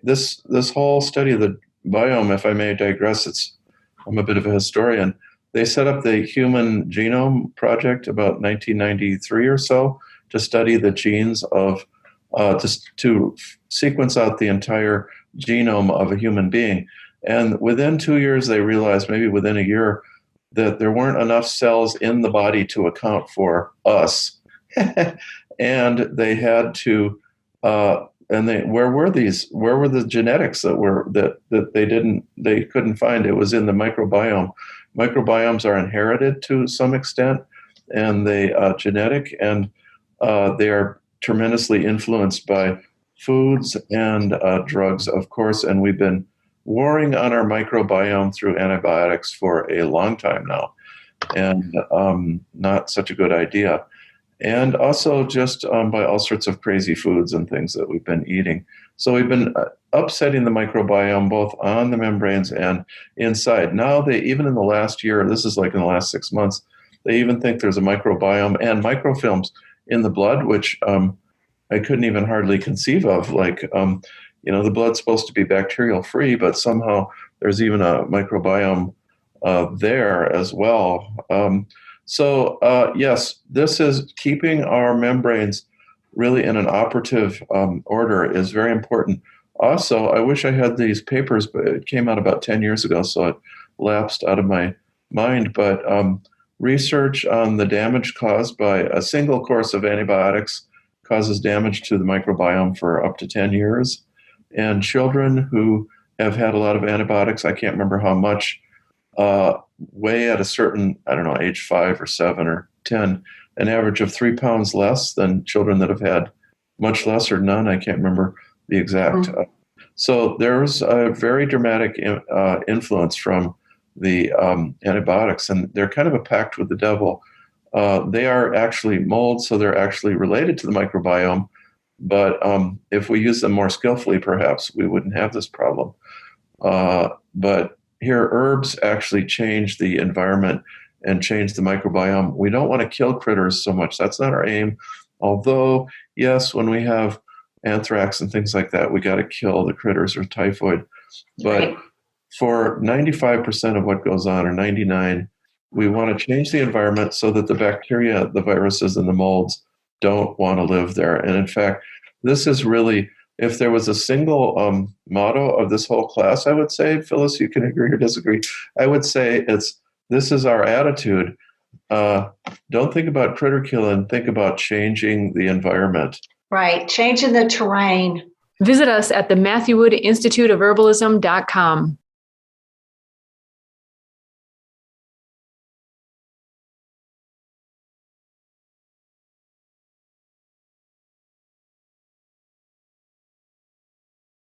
this whole study of the biome, if I may digress, I'm a bit of a historian. They set up the Human Genome Project about 1993 or so to study the genes of, to sequence out the entire genome of a human being. And within 2 years, they realized, maybe within a year, that there weren't enough cells in the body to account for us. And they had to, where were the genetics that they couldn't find? It was in the microbiome. Microbiomes are inherited to some extent, and they genetic, and they are tremendously influenced by foods and drugs, of course. And we've been warring on our microbiome through antibiotics for a long time now, and not such a good idea. And also just by all sorts of crazy foods and things that we've been eating. So we've been upsetting the microbiome both on the membranes and inside. Now they, even in the last year, this is like in the last 6 months, they even think there's a microbiome and microfilms in the blood, which I couldn't even hardly conceive of. Like, the blood's supposed to be bacterial free, but somehow there's even a microbiome there as well. So yes, this is keeping our membranes really in an operative order is very important. Also, I wish I had these papers, but it came out about 10 years ago, so it lapsed out of my mind. But research on the damage caused by a single course of antibiotics causes damage to the microbiome for up to 10 years. And children who have had a lot of antibiotics, I can't remember how much, weigh at a certain, I don't know, age 5 or 7 or 10, an average of 3 pounds less than children that have had much less or none. I can't remember the exact. So there's a very dramatic influence from the antibiotics, and they're kind of a pact with the devil. They are actually molds, so they're actually related to the microbiome. But if we use them more skillfully, perhaps we wouldn't have this problem. But here, herbs actually change the environment and change the microbiome. We don't want to kill critters so much. That's not our aim. Although, yes, when we have anthrax and things like that, we got to kill the critters or typhoid. But for 95% of what goes on, or 99, we want to change the environment so that the bacteria, the viruses, and the molds don't want to live there. And in fact, this is really, if there was a single motto of this whole class, I would say, Phyllis, you can agree or disagree, I would say this is our attitude. Don't think about critter killing, think about changing the environment. Right, changing the terrain. Visit us at the Matthew Wood Institute of Herbalism.com.